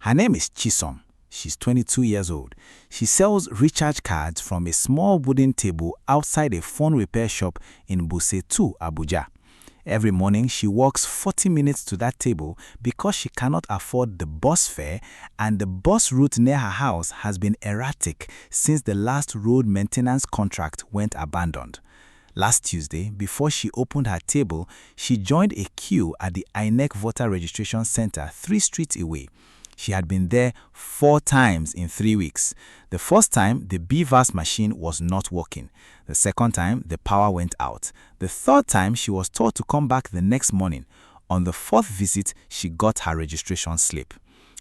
Her name is Chisom. She's 22 years old. She sells recharge cards from a small wooden table outside a phone repair shop in Buse 2, Abuja. Every morning, she walks 40 minutes to that table because she cannot afford the bus fare, and the bus route near her house has been erratic since the last road maintenance contract went abandoned. Last Tuesday, before she opened her table, she joined a queue at the INEC voter registration center 3 streets away. She had been there 4 times in 3 weeks. The first time, the BVAS machine was not working. The second time, the power went out. The third time, she was told to come back the next morning. On the 4th visit, she got her registration slip.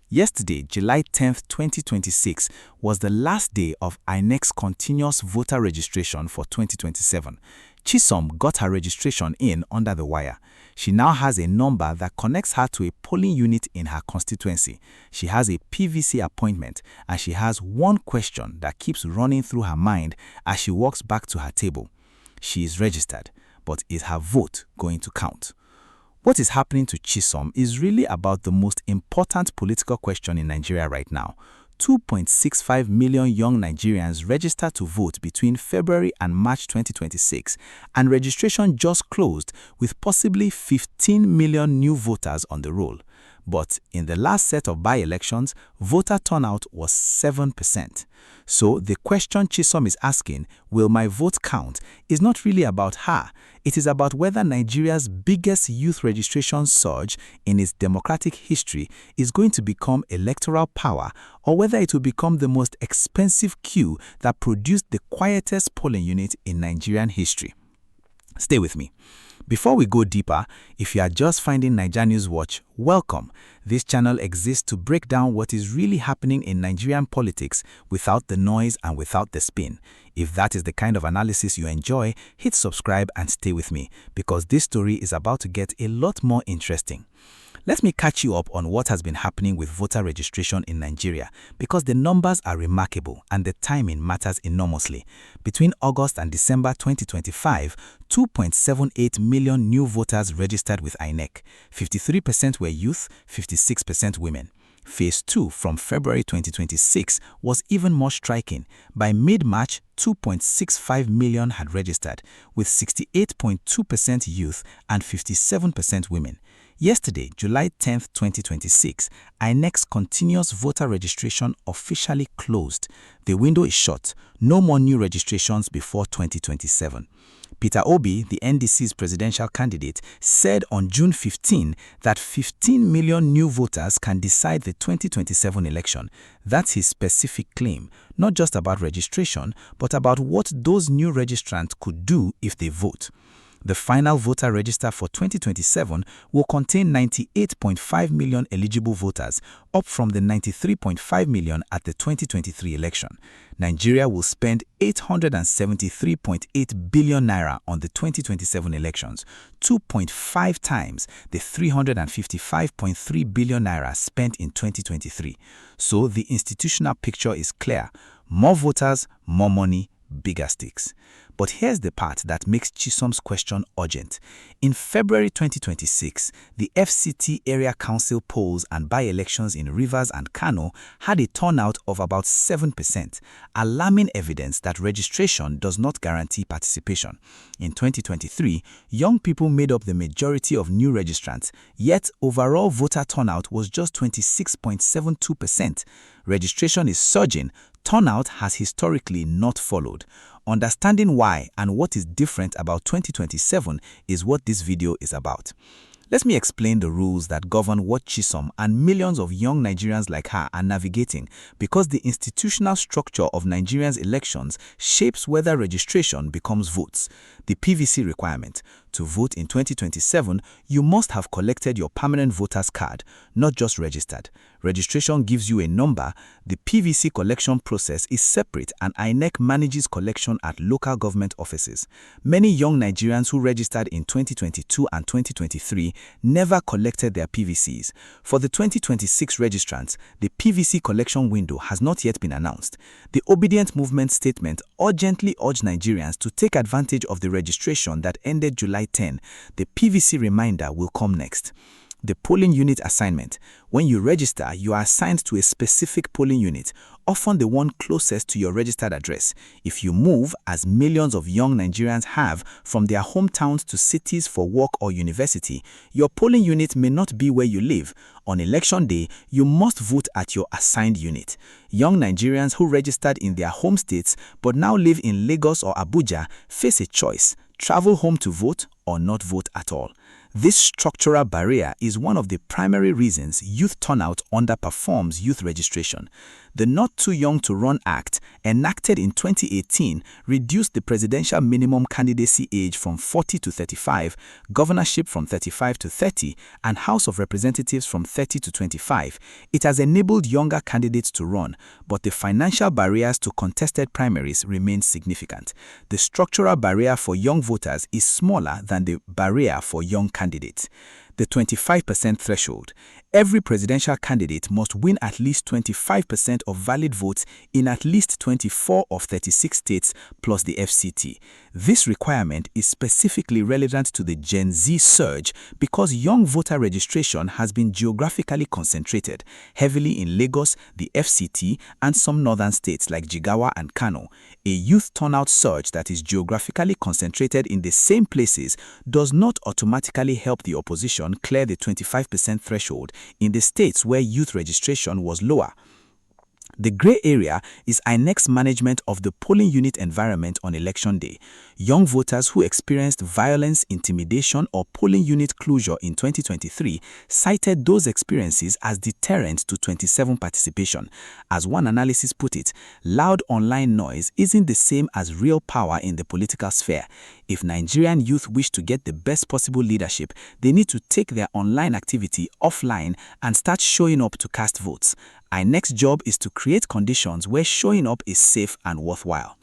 Yesterday, July 10, 2026, was the last day of INEC's continuous voter registration for 2027. Chisom got her registration in under the wire. She now has a number that connects her to a polling unit in her constituency. She has a PVC appointment, and she has one question that keeps running through her mind as she walks back to her table. She is registered, but is her vote going to count? What is happening to Chisom is really about the most important political question in Nigeria right now. 2.65 million young Nigerians registered to vote between February and March 2026, and registration just closed with possibly 15 million new voters on the roll. But in the last set of by-elections, voter turnout was 7%. So the question Chisom is asking, will my vote count, is not really about her. It is about whether Nigeria's biggest youth registration surge in its democratic history is going to become electoral power, or whether it will become the most expensive queue that produced the quietest polling unit in Nigerian history. Stay with me. Before we go deeper, if you are just finding NaijaNewsWatch, welcome. This channel exists to break down what is really happening in Nigerian politics without the noise and without the spin. If that is the kind of analysis you enjoy, hit subscribe and stay with me, because this story is about to get a lot more interesting. Let me catch you up on what has been happening with voter registration in Nigeria, because the numbers are remarkable and the timing matters enormously. Between August and December 2025, 2.78 million new voters registered with INEC. 53% were youth, 56% women. Phase 2 from February 2026 was even more striking. By mid-March, 2.65 million had registered, with 68.2% youth and 57% women. Yesterday, July 10, 2026, INEC's continuous voter registration officially closed. The window is shut. No more new registrations before 2027. Peter Obi, the NDC's presidential candidate, said on June 15 that 15 million new voters can decide the 2027 election. That's his specific claim, not just about registration, but about what those new registrants could do if they vote. The final voter register for 2027 will contain 98.5 million eligible voters, up from the 93.5 million at the 2023 election. Nigeria will spend 873.8 billion naira on the 2027 elections, 2.5 times the 355.3 billion naira spent in 2023. So the institutional picture is clear: more voters, more money, bigger stakes. But here's the part that makes Chisom's question urgent. In February 2026, the FCT area council polls and by-elections in Rivers and Kano had a turnout of about 7%, alarming evidence that registration does not guarantee participation. In 2023, young people made up the majority of new registrants, yet overall voter turnout was just 26.72%. Registration is surging. Turnout has historically not followed. Understanding why and what is different about 2027 is what this video is about. Let me explain the rules that govern what Chisom and millions of young Nigerians like her are navigating, because the institutional structure of Nigerians' elections shapes whether registration becomes votes. The PVC requirement. To vote in 2027, you must have collected your permanent voter's card, not just registered. Registration gives you a number. The PVC collection process is separate, and INEC manages collection at local government offices. Many young Nigerians who registered in 2022 and 2023 never collected their PVCs. For the 2026 registrants, the PVC collection window has not yet been announced. The Obedient Movement statement urgently urged Nigerians to take advantage of the registration that ended July 10. The PVC reminder will come next. The polling unit assignment. When you register, you are assigned to a specific polling unit, often the one closest to your registered address. If you move, as millions of young Nigerians have, from their hometowns to cities for work or university, your polling unit may not be where you live. On election day, you must vote at your assigned unit. Young Nigerians who registered in their home states but now live in Lagos or Abuja face a choice: travel home to vote or not vote at all. This structural barrier is one of the primary reasons youth turnout underperforms youth registration. The Not Too Young to Run Act, enacted in 2018, reduced the presidential minimum candidacy age from 40 to 35, governorship from 35 to 30, and House of Representatives from 30 to 25. It has enabled younger candidates to run, but the financial barriers to contested primaries remain significant. The structural barrier for young voters is smaller than the barrier for young candidates. The 25% threshold. Every presidential candidate must win at least 25% of valid votes in at least 24 of 36 states plus the FCT. This requirement is specifically relevant to the Gen Z surge because young voter registration has been geographically concentrated, heavily in Lagos, the FCT, and some northern states like Jigawa and Kano. A youth turnout surge that is geographically concentrated in the same places does not automatically help the opposition clear the 25% threshold in the states where youth registration was lower. The gray area is INEC's management of the polling unit environment on election day. Young voters who experienced violence, intimidation, or polling unit closure in 2023 cited those experiences as deterrent to 27 participation. As one analysis put it, loud online noise isn't the same as real power in the political sphere. If Nigerian youth wish to get the best possible leadership, they need to take their online activity offline and start showing up to cast votes. Our next job is to create conditions where showing up is safe and worthwhile.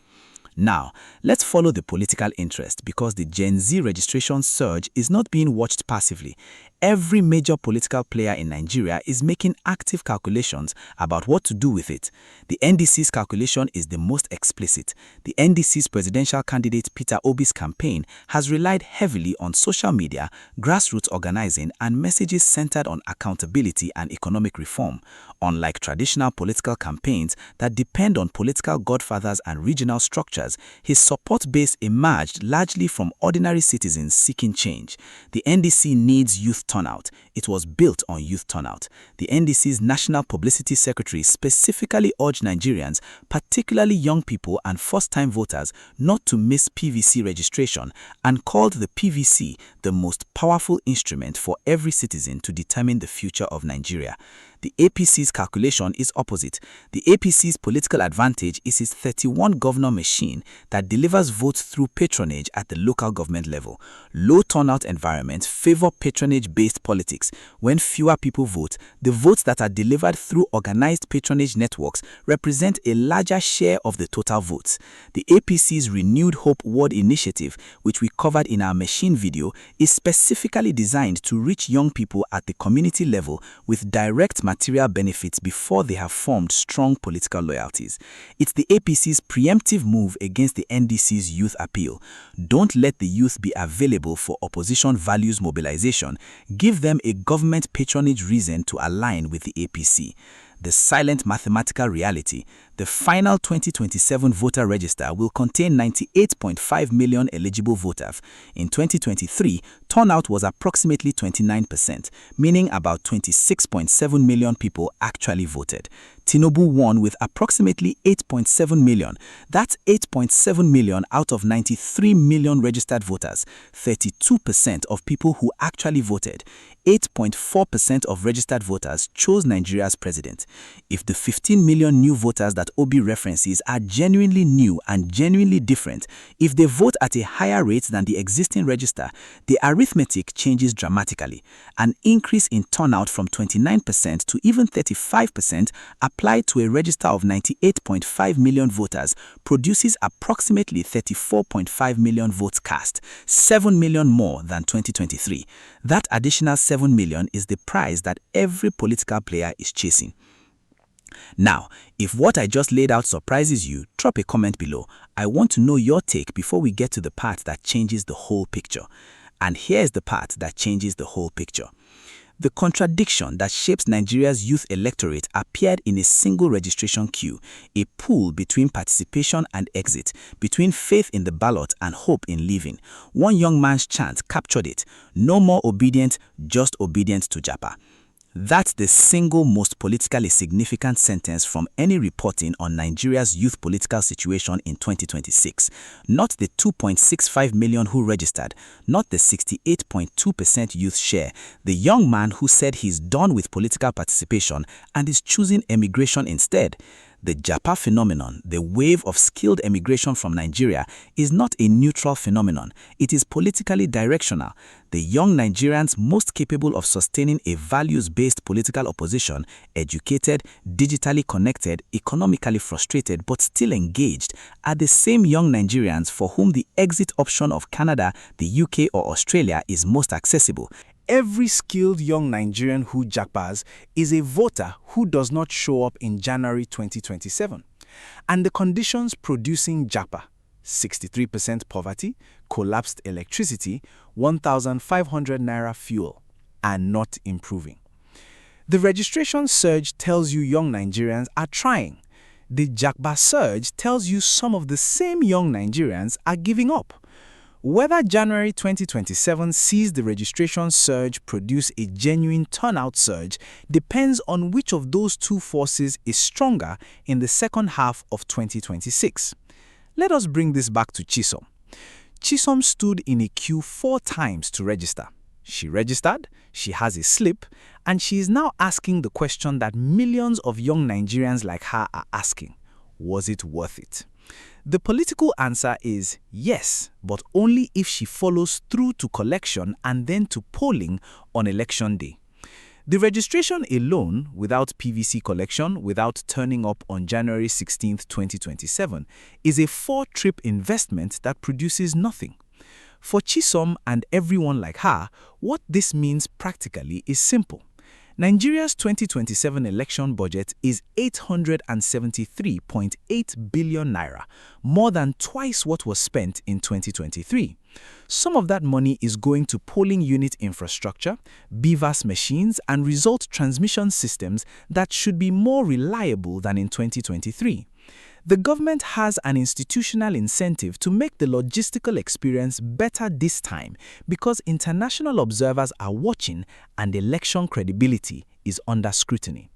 Now, let's follow the political interest because the Gen Z registration surge is not being watched passively. Every major political player in Nigeria is making active calculations about what to do with it. The NDC's calculation is the most explicit. The NDC's presidential candidate Peter Obi's campaign has relied heavily on social media, grassroots organizing, and messages centered on accountability and economic reform. Unlike traditional political campaigns that depend on political godfathers and regional structures, his support base emerged largely from ordinary citizens seeking change. The NDC needs youth turnout. It was built on youth turnout. The NDC's National Publicity Secretary specifically urged Nigerians, particularly young people and first-time voters, not to miss PVC registration and called the PVC the most powerful instrument for every citizen to determine the future of Nigeria. The APC's calculation is opposite. The APC's political advantage is its 31-governor machine that delivers votes through patronage at the local government level. Low turnout environments favor patronage-based politics. When fewer people vote, the votes that are delivered through organized patronage networks represent a larger share of the total votes. The APC's Renewed Hope Ward initiative, which we covered in our machine video, is specifically designed to reach young people at the community level with direct material benefits before they have formed strong political loyalties. It's the APC's preemptive move against the NDC's youth appeal. Don't let the youth be available for opposition values mobilization. Give them a government patronage reason to align with the APC. The silent mathematical reality. The final 2027 voter register will contain 98.5 million eligible voters. In 2023, turnout was approximately 29%, meaning about 26.7 million people actually voted. Tinubu won with approximately 8.7 million. That's 8.7 million out of 93 million registered voters, 32% of people who actually voted. 8.4% of registered voters chose Nigeria's president. If the 15 million new voters that Obi references are genuinely new and genuinely different, if they vote at a higher rate than the existing register, the arithmetic changes dramatically. An increase in turnout from 29% to even 35% applied to a register of 98.5 million voters produces approximately 34.5 million votes cast, 7 million more than 2023. That additional 7 million is the prize that every political player is chasing. Now, if what I just laid out surprises you, drop a comment below. I want to know your take before we get to the part that changes the whole picture. And here's the part that changes the whole picture. The contradiction that shapes Nigeria's youth electorate appeared in a single registration queue, a pool between participation and exit, between faith in the ballot and hope in living. One young man's chant captured it: "No more obedient, just obedient to Japa." That's the single most politically significant sentence from any reporting on Nigeria's youth political situation in 2026. Not the 2.65 million who registered, not the 68.2% youth share, the young man who said he's done with political participation and is choosing emigration instead. The Japa phenomenon, the wave of skilled emigration from Nigeria, is not a neutral phenomenon. It is politically directional. The young Nigerians most capable of sustaining a values-based political opposition, educated, digitally connected, economically frustrated, but still engaged, are the same young Nigerians for whom the exit option of Canada, the UK, or Australia is most accessible. Every skilled young Nigerian who japas is a voter who does not show up in January 2027. And the conditions producing Japa: 63% poverty, collapsed electricity, 1,500 naira fuel, are not improving. The registration surge tells you young Nigerians are trying. The Japa surge tells you some of the same young Nigerians are giving up. Whether January 2027 sees the registration surge produce a genuine turnout surge depends on which of those two forces is stronger in the second half of 2026. Let us bring this back to Chisom. Chisom stood in a queue 4 times to register. She registered, she has a slip, and she is now asking the question that millions of young Nigerians like her are asking: was it worth it? The political answer is yes, but only if she follows through to collection and then to polling on election day. The registration alone, without PVC collection, without turning up on January 16, 2027, is a 4-trip investment that produces nothing. For Chisom and everyone like her, what this means practically is simple. Nigeria's 2027 election budget is 873.8 billion naira, more than twice what was spent in 2023. Some of that money is going to polling unit infrastructure, BVAS machines, and result transmission systems that should be more reliable than in 2023. The government has an institutional incentive to make the logistical experience better this time because international observers are watching and election credibility is under scrutiny.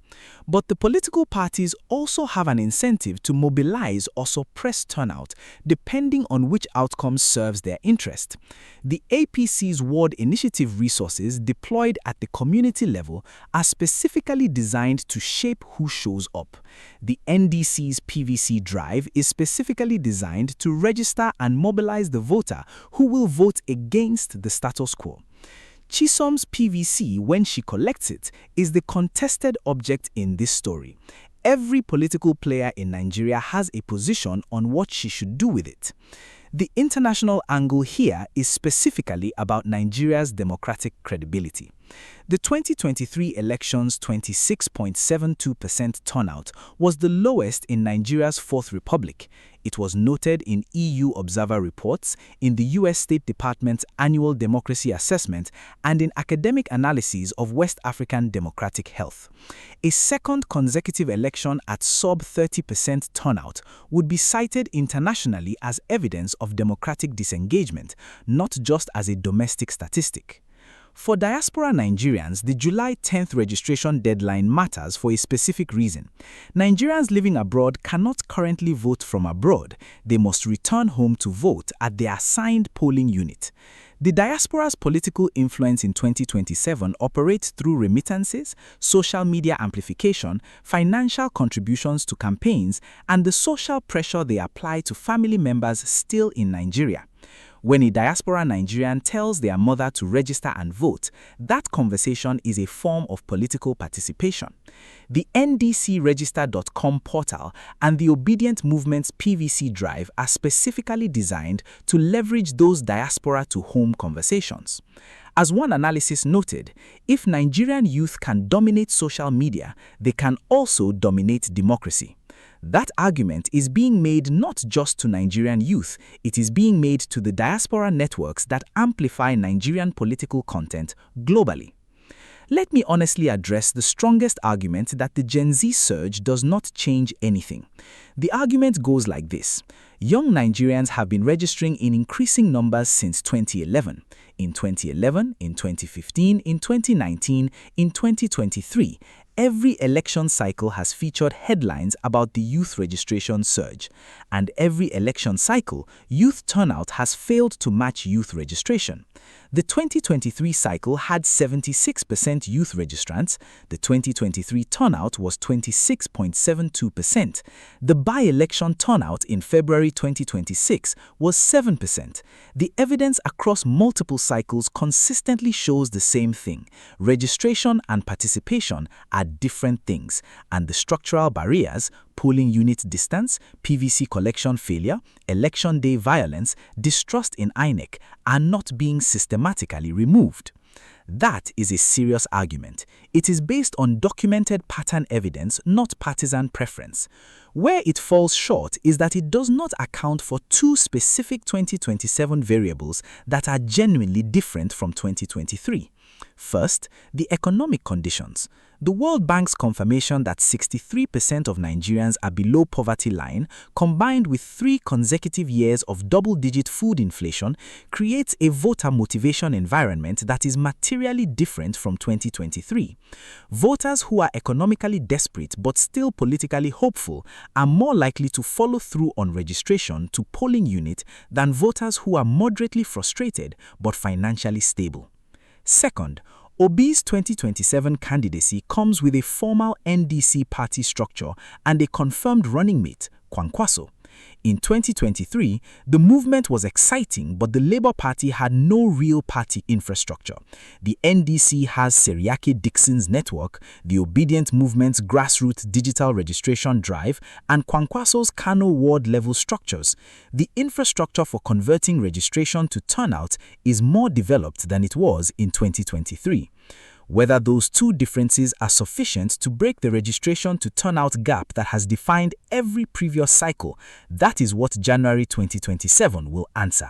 But the political parties also have an incentive to mobilize or suppress turnout, depending on which outcome serves their interest. The APC's ward initiative resources deployed at the community level are specifically designed to shape who shows up. The NDC's PVC drive is specifically designed to register and mobilize the voter who will vote against the status quo. Chisom's PVC, when she collects it, is the contested object in this story. Every political player in Nigeria has a position on what she should do with it. The international angle here is specifically about Nigeria's democratic credibility. The 2023 election's 26.72% turnout was the lowest in Nigeria's Fourth Republic. It was noted in EU Observer reports, in the US State Department's annual democracy assessment, and in academic analyses of West African democratic health. A second consecutive election at sub-30% turnout would be cited internationally as evidence of democratic disengagement, not just as a domestic statistic. For diaspora Nigerians, the July 10th registration deadline matters for a specific reason. Nigerians living abroad cannot currently vote from abroad. They must return home to vote at their assigned polling unit. The diaspora's political influence in 2027 operates through remittances, social media amplification, financial contributions to campaigns, and the social pressure they apply to family members still in Nigeria. When a diaspora Nigerian tells their mother to register and vote, that conversation is a form of political participation. The ndcregister.com portal and the Obedient Movement's PVC drive are specifically designed to leverage those diaspora-to-home conversations. As one analysis noted, if Nigerian youth can dominate social media, they can also dominate democracy. That argument is being made not just to Nigerian youth, it is being made to the diaspora networks that amplify Nigerian political content globally. Let me honestly address the strongest argument that the Gen Z surge does not change anything. The argument goes like this. Young Nigerians have been registering in increasing numbers since 2011. In 2011, in 2015, in 2019, in 2023, every election cycle has featured headlines about the youth registration surge. And every election cycle, youth turnout has failed to match youth registration. The 2023 cycle had 76% youth registrants. The 2023 turnout was 26.72%. The by-election turnout in February 2026 was 7%. The evidence across multiple cycles consistently shows the same thing. Registration and participation are different things, and the structural barriers, polling unit distance, PVC collection failure, election day violence, distrust in INEC, are not being systematically removed. That is a serious argument. It is based on documented pattern evidence, not partisan preference. Where it falls short is that it does not account for two specific 2027 variables that are genuinely different from 2023. First, the economic conditions. The World Bank's confirmation that 63% of Nigerians are below poverty line, combined with 3 consecutive years of double-digit food inflation, creates a voter motivation environment that is materially different from 2023. Voters who are economically desperate but still politically hopeful are more likely to follow through on registration to polling unit than voters who are moderately frustrated but financially stable. Second, Obi's 2027 candidacy comes with a formal NDC party structure and a confirmed running mate, Kwankwaso. In 2023, the movement was exciting, but the Labour Party had no real party infrastructure. The NDC has Seriake Dixon's network, the Obedient Movement's grassroots digital registration drive, and Kwankwaso's Kano ward-level structures. The infrastructure for converting registration to turnout is more developed than it was in 2023. Whether those two differences are sufficient to break the registration to turnout gap that has defined every previous cycle, that is what January 2027 will answer.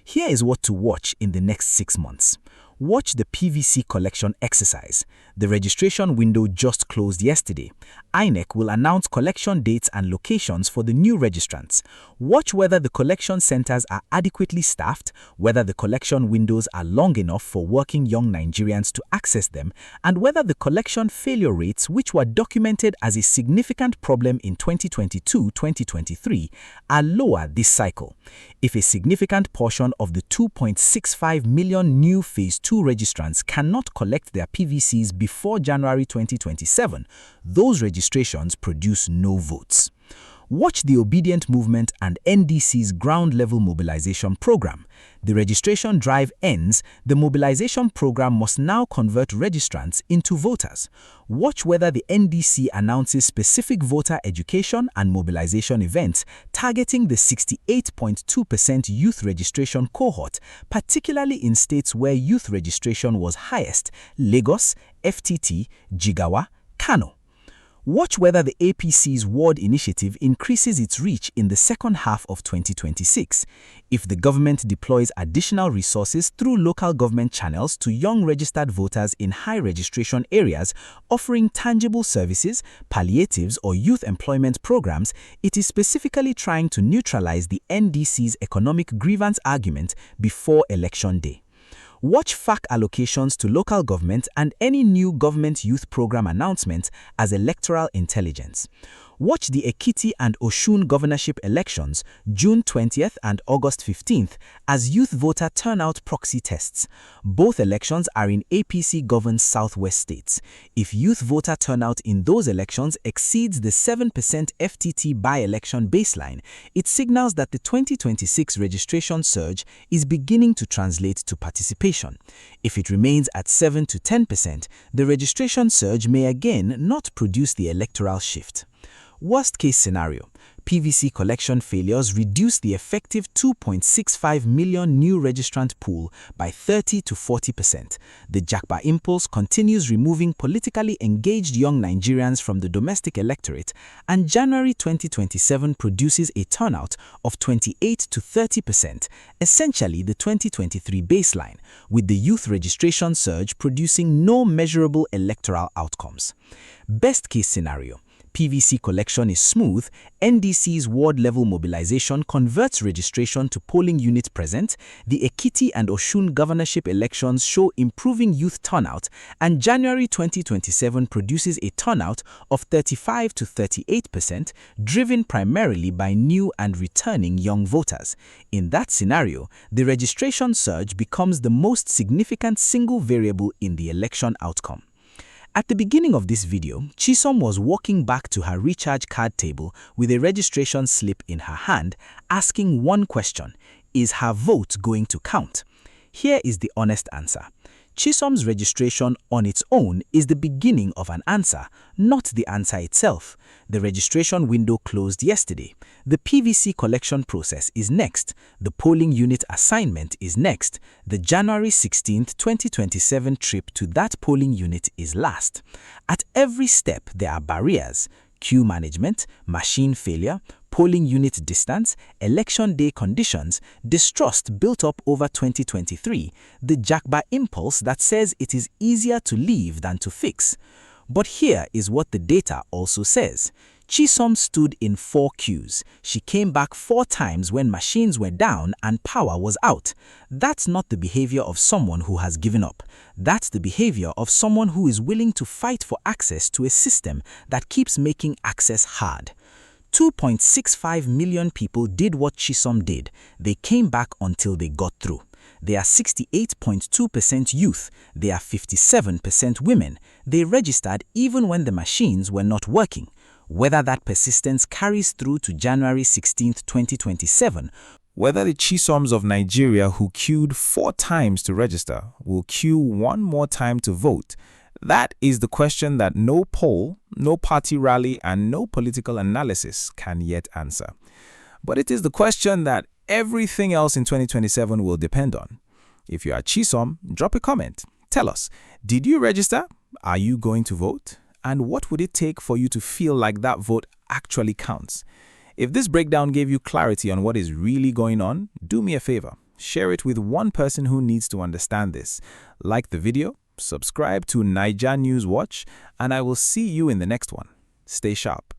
Here is what to watch in the next 6 months. Watch the PVC collection exercise. The registration window just closed yesterday. INEC will announce collection dates and locations for the new registrants. Watch whether the collection centers are adequately staffed, whether the collection windows are long enough for working young Nigerians to access them, and whether the collection failure rates, which were documented as a significant problem in 2022-2023, are lower this cycle. If a significant portion of the 2.65 million new Phase 2 registrants cannot collect their PVCs before January 2027, those registrations produce no votes. Watch the Obedient Movement and NDC's ground-level mobilization program. The registration drive ends, the mobilization program must now convert registrants into voters. Watch whether the NDC announces specific voter education and mobilization events targeting the 68.2% youth registration cohort, particularly in states where youth registration was highest: Lagos, FTT, Jigawa, Kano. Watch whether the APC's ward initiative increases its reach in the second half of 2026. If the government deploys additional resources through local government channels to young registered voters in high registration areas, offering tangible services, palliatives, or youth employment programs, it is specifically trying to neutralize the NDC's economic grievance argument before election day. Watch FAC allocations to local government and any new government youth program announcements as electoral intelligence. Watch the Ekiti and Osun governorship elections, June 20th and August 15th, as youth voter turnout proxy tests. Both elections are in APC-governed southwest states. If youth voter turnout in those elections exceeds the 7% FTT by-election baseline, it signals that the 2026 registration surge is beginning to translate to participation. If it remains at 7 to 10%, the registration surge may again not produce the electoral shift. Worst-case scenario, PVC collection failures reduced the effective 2.65 million new registrant pool by 30 to 40%. The Japa impulse continues removing politically engaged young Nigerians from the domestic electorate, and January 2027 produces a turnout of 28 to 30%, essentially the 2023 baseline, with the youth registration surge producing no measurable electoral outcomes. Best case scenario: PVC collection is smooth, NDC's ward-level mobilization converts registration to polling unit present, the Ekiti and Osun governorship elections show improving youth turnout, and January 2027 produces a turnout of 35 to 38%, driven primarily by new and returning young voters. In that scenario, the registration surge becomes the most significant single variable in the election outcome. At the beginning of this video, Chisom was walking back to her recharge card table with a registration slip in her hand, asking one question: is her vote going to count? Here is the honest answer. Chisom's registration on its own is the beginning of an answer, not the answer itself. The registration window closed yesterday. The PVC collection process is next. The polling unit assignment is next. The January 16, 2027 trip to that polling unit is last. At every step, there are barriers: queue management, machine failure, polling unit distance, election day conditions, distrust built up over 2023, the Japa impulse that says it is easier to leave than to fix. But here is what the data also says. Chisom stood in 4 queues. She came back 4 times when machines were down and power was out. That's not the behavior of someone who has given up. That's the behavior of someone who is willing to fight for access to a system that keeps making access hard. 2.65 million people did what Chisom did. They came back until they got through. They are 68.2% youth. They are 57% women. They registered even when the machines were not working. Whether that persistence carries through to January 16, 2027, whether the Chisoms of Nigeria who queued 4 times to register will queue 1 more time to vote, that is the question that no poll, no party rally, and no political analysis can yet answer. But it is the question that everything else in 2027 will depend on. If you are Chisom, drop a comment. Tell us, did you register? Are you going to vote? And what would it take for you to feel like that vote actually counts? If this breakdown gave you clarity on what is really going on, do me a favor. Share it with one person who needs to understand this. Like the video, subscribe to NaijaNewsWatch, and I will see you in the next one. Stay sharp.